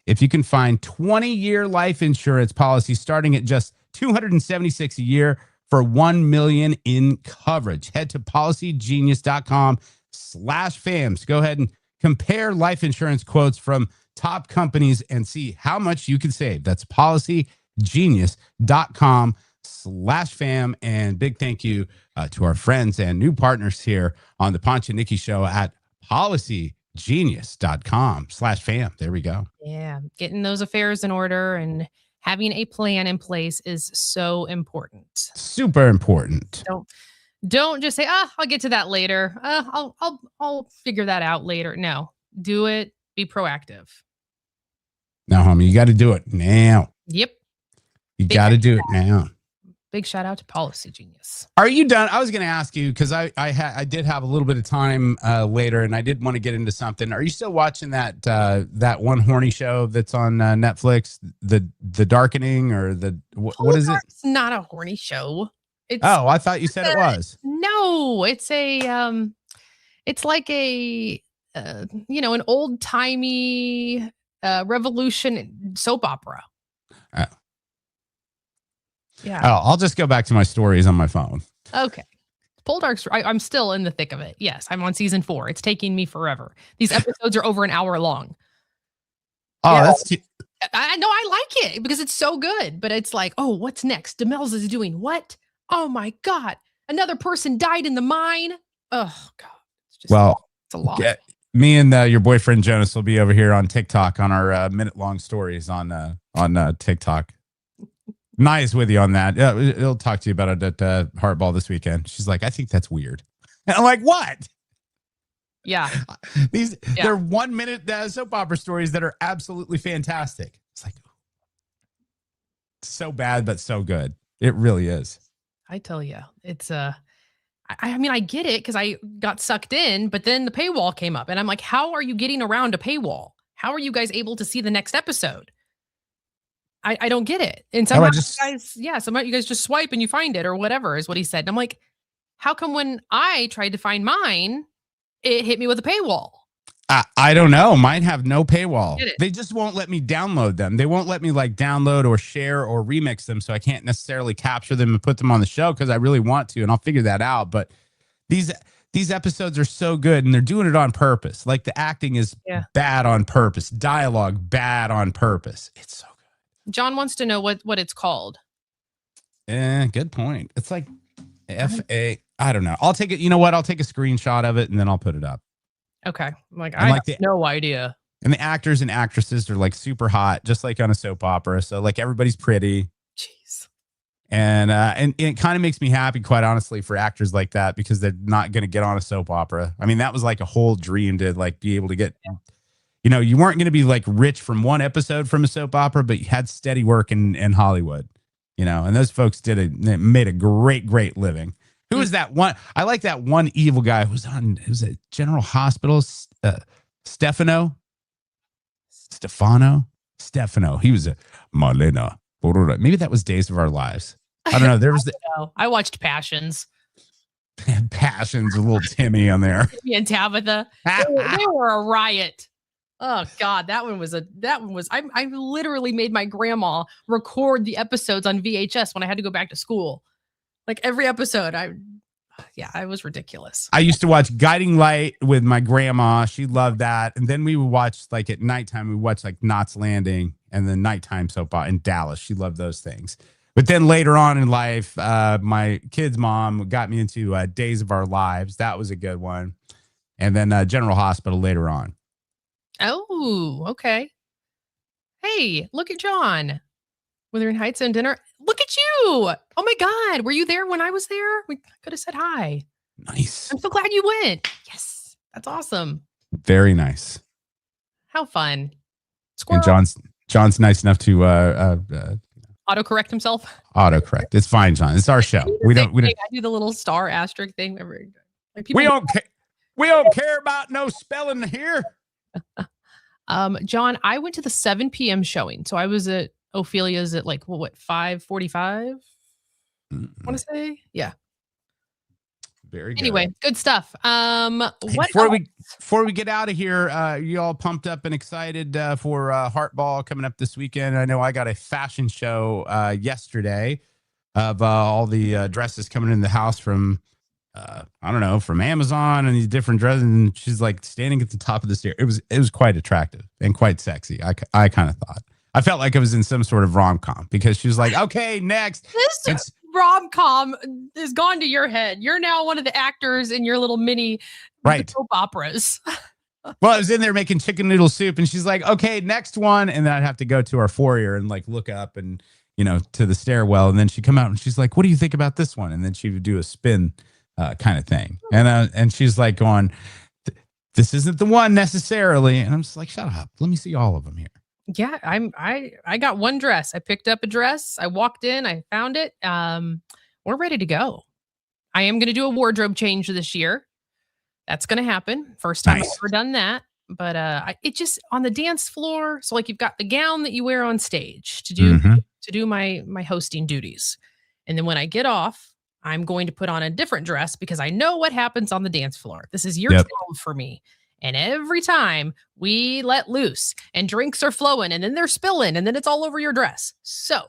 if you can find 20-year life insurance policies starting at just $276 a year for $1 million in coverage. Head to policygenius.com/fams. Go ahead and compare life insurance quotes from top companies and see how much you can save. That's policygenius.com/fam. And big thank you to our friends and new partners here on the Ponch and Nikki show at policygenius.com/fam. There we go. Yeah. Getting those affairs in order and having a plan in place is so important. Super important. Don't just say, I'll get to that later. I'll figure that out later. No, do it. Be proactive. No, homie, you got to do it now. Yep. You got to do it now. Big shout out to Policy Genius. Are you done? I was going to ask you because I did have a little bit of time later, and I did want to get into something. Are you still watching that one horny show that's on Netflix, the Darkening, or what is it? It's not a horny show. I thought you said it was. No, it's it's like a an old timey revolution soap opera. Oh. Yeah. Oh, I'll just go back to my stories on my phone. Okay. Poldark's. I'm still in the thick of it. Yes, I'm on season 4. It's taking me forever. These episodes are over an hour long. Oh, yeah. that's. I know I like it because it's so good, but it's like, oh, what's next? DeMel's is doing what? Oh my God. Another person died in the mine. Oh God. It's just, it's a lot. Me and your boyfriend Jonas will be over here on TikTok on our minute-long stories on TikTok. Nice with you on that. He'll talk to you about it at Heartball this weekend. She's like, I think that's weird. And I'm like, what? Yeah. They're 1 minute soap opera stories that are absolutely fantastic. It's like so bad, but so good. It really is. I tell you, it's I mean, I get it because I got sucked in, but then the paywall came up and I'm like, how are you getting around a paywall? How are you guys able to see the next episode? I don't get it. And somehow you guys just swipe and you find it or whatever is what he said. And I'm like, how come when I tried to find mine, it hit me with a paywall? I don't know. Mine have no paywall. They just won't let me download them. They won't let me like download or share or remix them. So I can't necessarily capture them and put them on the show because I really want to. And I'll figure that out. But these episodes are so good and they're doing it on purpose. Like the acting is bad on purpose. Dialogue bad on purpose. It's so good. John wants to know what it's called. Good point. It's like FA. I don't know. I'll take it. You know what? I'll take a screenshot of it and then I'll put it up. Okay. I have no idea. And the actors and actresses are like super hot, just like on a soap opera. So like everybody's pretty. Jeez. And it kind of makes me happy, quite honestly, for actors like that because they're not going to get on a soap opera. I mean, that was like a whole dream to like be able to get. You know, you weren't going to be like rich from one episode from a soap opera, but you had steady work in Hollywood, you know, and those folks they made a great living. Who is that one? I like that one evil guy who was at General Hospital, Stefano. He was a Marlena. Maybe that was Days of Our Lives. I don't know. There was I watched Passions. Passions, a little Timmy on there. Timmy and Tabitha. They were a riot. Oh God, that one was. I literally made my grandma record the episodes on VHS when I had to go back to school. Like every episode, it was ridiculous. I used to watch Guiding Light with my grandma. She loved that. And then we would watch like at nighttime, we watched like Knots Landing and the nighttime soap opera in Dallas. She loved those things. But then later on in life, my kid's mom got me into Days of Our Lives. That was a good one. And then General Hospital later on. Oh, okay. Hey, look at John. Wuthering Heights and dinner. Look at you. Oh my God. Were you there when I was there? We could have said hi. Nice. I'm so glad you went. Yes. That's awesome. Very nice. How fun. Squirrel. And John's nice enough to autocorrect himself. Autocorrect. It's fine, John. It's our show. We don't I do the little star asterisk thing. Like we don't care about no spelling here. John, I went to the 7 p.m. showing. So I was at Ophelia's at like 5:45. I want to say, yeah. Very good. Anyway, good stuff. Before we get out of here, you all pumped up and excited for Heartball coming up this weekend? I know I got a fashion show yesterday of all the dresses coming in the house from from Amazon and these different dresses. And she's like standing at the top of the stair. It was quite attractive and quite sexy. I kind of thought. I felt like I was in some sort of rom-com because she was like, okay, next. This rom-com is gone to your head. You're now one of the actors in your little mini soap operas. Well, I was in there making chicken noodle soup and she's like, okay, next one. And then I'd have to go to our foyer and like look up and, to the stairwell. And then she'd come out and she's like, what do you think about this one? And then she would do a spin kind of thing. And she's like going, this isn't the one necessarily. And I'm just like, shut up. Let me see all of them here. Yeah, I got one dress. I picked up a dress. I walked in, I found it. We're ready to go. I am going to do a wardrobe change this year. That's going to happen. First time I've Nice. ever done that. But it just on the dance floor. So like you've got the gown that you wear on stage to do my hosting duties. And then when I get off, I'm going to put on a different dress because I know what happens on the dance floor. This is year 12 for me. And every time we let loose and drinks are flowing and then they're spilling and then it's all over your dress. So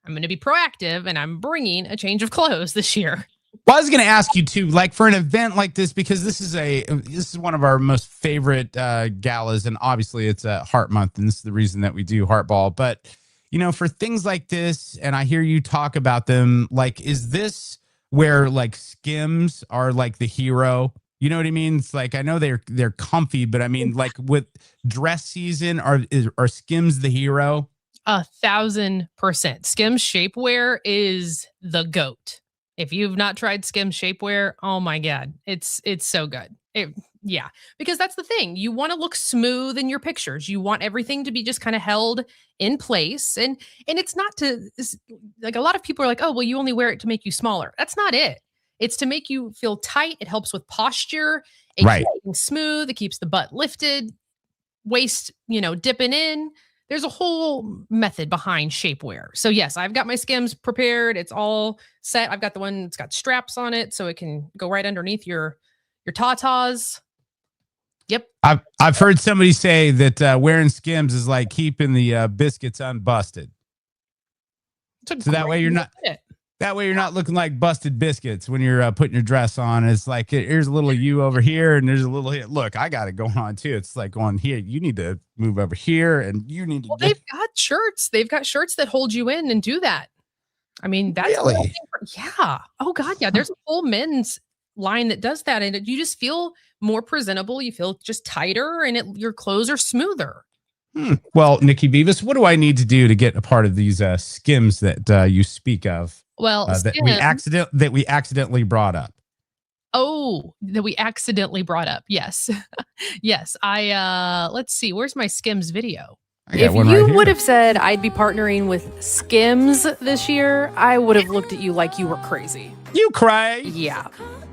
I'm going to be proactive and I'm bringing a change of clothes this year. Well, I was going to ask you too, like for an event like this, because this is one of our most favorite galas, and obviously it's a Heart Month, and this is the reason that we do Heart Ball. But you know, for things like this, and I hear you talk about them, like, is this where like Skims are like the hero? You know what I mean? It's like I know they're comfy, but I mean, like with dress season, are Skims the hero? 1,000%. Skims shapewear is the GOAT. If you've not tried Skims shapewear, oh my God, it's so good. Yeah, because that's the thing. You want to look smooth in your pictures. You want everything to be just kind of held in place. And it's not like a lot of people are like, oh, well, you only wear it to make you smaller. That's not it. It's to make you feel tight. It helps with posture. It keeps things smooth. It keeps the butt lifted, waist, dipping in. There's a whole method behind shapewear. So yes, I've got my Skims prepared. It's all set. I've got the one that's got straps on it, so it can go right underneath your tatas. Yep. I've heard somebody say that wearing Skims is like keeping the biscuits unbusted. So that way you're not looking like busted biscuits when you're putting your dress on. It's like, here's a little you over here, and there's a little here. Look, I got it going on too. It's like going here. You need to move over here, and you need to. Well, they've got shirts. They've got shirts that hold you in and do that. I mean, that's really? Yeah. Oh God, yeah. There's a whole men's line that does that, and you just feel more presentable. You feel just tighter, and your clothes are smoother. Well, Nikki Beavis, what do I need to do to get a part of these Skims that you speak of? Well, that we accidentally brought up. Oh, that we accidentally brought up. Yes. Yes. Let's see. Where's my Skims video? If you would have said I'd be partnering with Skims this year, I would have looked at you like you were crazy. You cry. Yeah.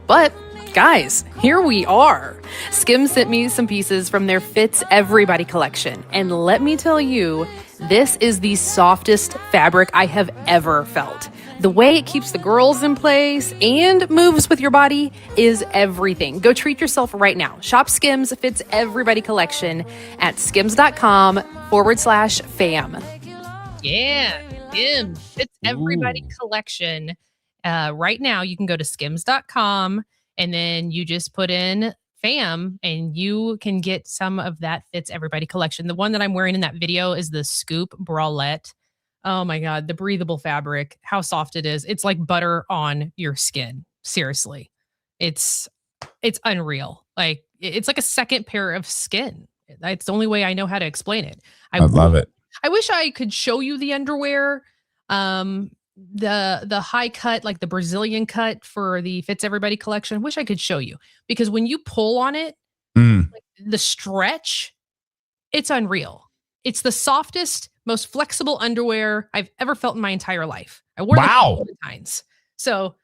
But guys, here we are. Skims sent me some pieces from their Fits Everybody collection. And let me tell you, this is the softest fabric I have ever felt. The way it keeps the girls in place and moves with your body is everything. Go treat yourself right now. Shop Skims Fits Everybody collection at skims.com/fam. Yeah, Skims Fits Everybody collection. Right now, you can go to skims.com and then you just put in fam and you can get some of that Fits Everybody collection. The one that I'm wearing in that video is the Scoop Bralette. Oh my God, the breathable fabric, how soft it is. It's like butter on your skin. Seriously. It's unreal. Like it's like a second pair of skin. That's the only way I know how to explain it. I love it. I wish I could show you the underwear. The high cut, like the Brazilian cut for the Fits Everybody collection. Wish I could show you because when you pull on it, like the stretch, it's unreal. It's the softest, most flexible underwear I've ever felt in my entire life. I wore it all the times. So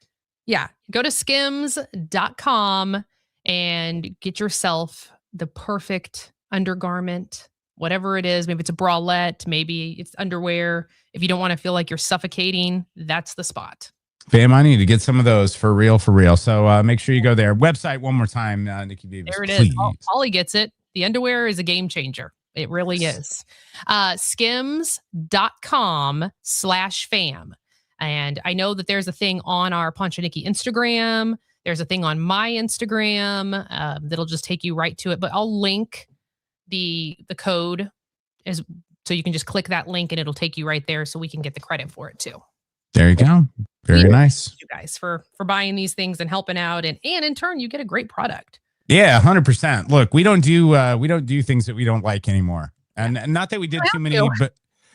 yeah, go to skims.com and get yourself the perfect undergarment, whatever it is. Maybe it's a bralette, maybe it's underwear. If you don't want to feel like you're suffocating, that's the spot. Fam, I need to get some of those for real. So make sure you go there. Website one more time, Nikki Beavis. There it is. Ollie gets it. The underwear is a game changer. It really is. Skims.com/fam. And I know that there's a thing on our Ponch and Nikki Instagram. There's a thing on my Instagram that'll just take you right to it. But I'll link the code so you can just click that link and it'll take you right there so we can get the credit for it too. There you go. Very nice. You guys for buying these things and helping out. And in turn, you get a great product. Yeah, 100%. Look, we don't do things that we don't like anymore. And not that we did too many, but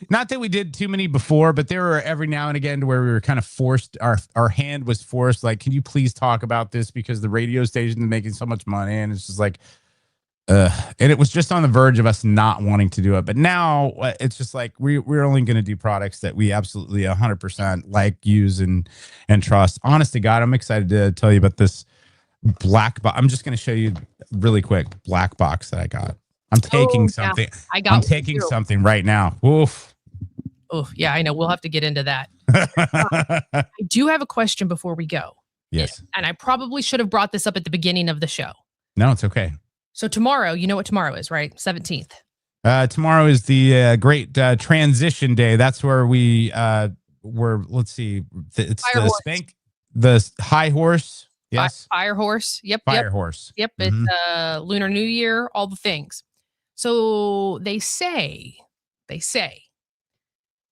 not that we did too many before, but there were every now and again where we were kind of forced, our hand was forced. Like, can you please talk about this because the radio station is making so much money? And it's just like, And it was just on the verge of us not wanting to do it. But now it's just like we're only going to do products that we absolutely 100% like, use, and trust. Honest to God, I'm excited to tell you about this black box. I'm just going to show you really quick black box that I got. I'm taking something. Yeah. I'm taking something right now. Oof. Oh, yeah, I know. We'll have to get into that. I do have a question before we go. Yes. And I probably should have brought this up at the beginning of the show. No, it's okay. So tomorrow, you know what tomorrow is, right? 17th. Tomorrow is the great transition day. That's where let's see. It's the high horse. Yes. Fire horse. Yep. Fire horse. Yep. It's Lunar New Year, all the things. So they say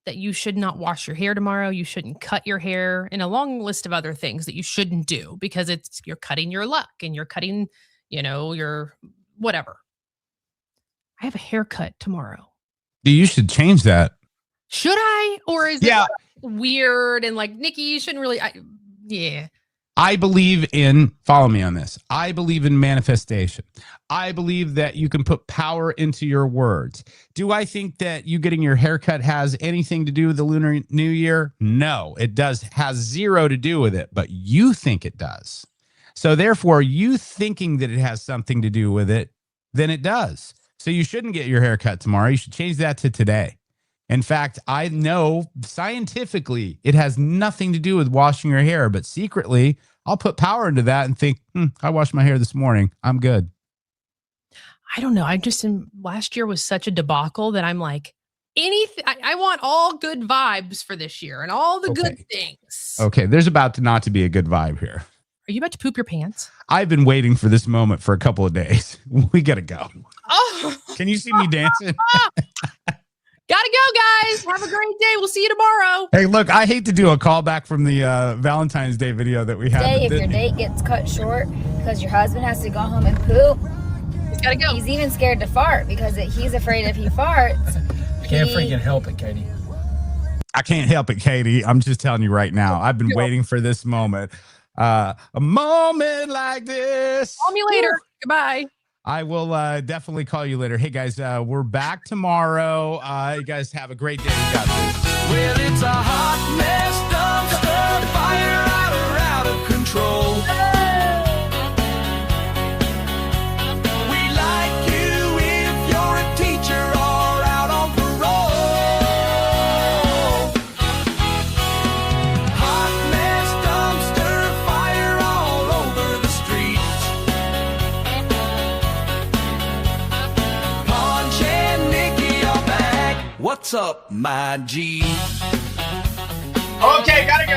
that you should not wash your hair tomorrow. You shouldn't cut your hair, and a long list of other things that you shouldn't do because you're cutting your luck and you're cutting, your whatever. I have a haircut tomorrow. You should change that. Should I? Or is it weird and like, Nikki, you shouldn't really, yeah. I believe in, follow me on this. I believe in manifestation. I believe that you can put power into your words. Do I think that you getting your haircut has anything to do with the Lunar New Year? No, it has zero to do with it, but you think it does. So therefore, you thinking that it has something to do with it, then it does. So you shouldn't get your haircut tomorrow. You should change that to today. In fact, I know scientifically it has nothing to do with washing your hair, but secretly I'll put power into that and think, I washed my hair this morning. I'm good. I don't know. Last year was such a debacle that I'm like, anything. I want all good vibes for this year and all the good things. Okay. There's about to not to be a good vibe here. Are you about to poop your pants? I've been waiting for this moment for a couple of days. We got to go. Oh, can you see me dancing? Gotta go, guys. Have a great day. We'll see you tomorrow. Hey, look, I hate to do a callback from the Valentine's Day video that we had. If your date gets cut short because your husband has to go home and poop, he's gotta go. He's even scared to fart because he's afraid if he farts. Can't freaking help it, Katie. I can't help it, Katie. I'm just telling you right now. I've been waiting for this moment. A moment like this. Call me later. Goodbye. I will definitely call you later. Hey, guys, we're back tomorrow. You guys have a great day. We got this. Well, it's a hot mess, dumpster fire out of control. We like you if you're a teacher or out on parole. Hot mess, dumpster fire all over the street. Ponch and Nikki are back. What's up, my G? Okay, gotta go.